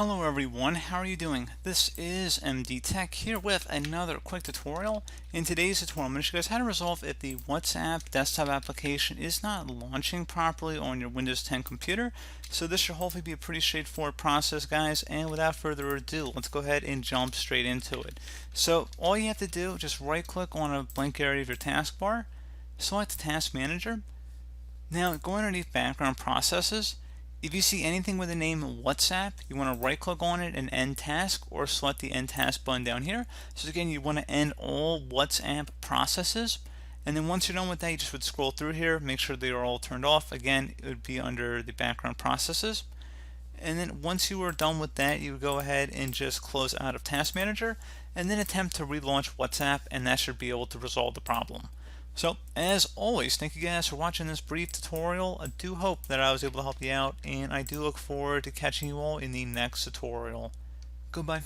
Hello everyone, how are you doing? This is MD Tech here with another quick tutorial. In today's tutorial, I'm going to show you guys how to resolve if the WhatsApp desktop application is not launching properly on your Windows 10 computer. So this should hopefully be a pretty straightforward process, guys, and without further ado, let's go ahead and jump straight into it. So all you have to do, just right click on a blank area of your taskbar, select Task Manager. Now go underneath Background Processes. If you see anything with the name WhatsApp, you want to right click on it and end task, or select the end task button down here. So again, you want to end all WhatsApp processes. And then once you're done with that, you just would scroll through here, make sure they are all turned off. Again, it would be under the background processes. And then once you are done with that, you would go ahead and just close out of Task Manager and then attempt to relaunch WhatsApp, and that should be able to resolve the problem. So, as always, thank you guys for watching this brief tutorial. I do hope that I was able to help you out, and I do look forward to catching you all in the next tutorial. Goodbye.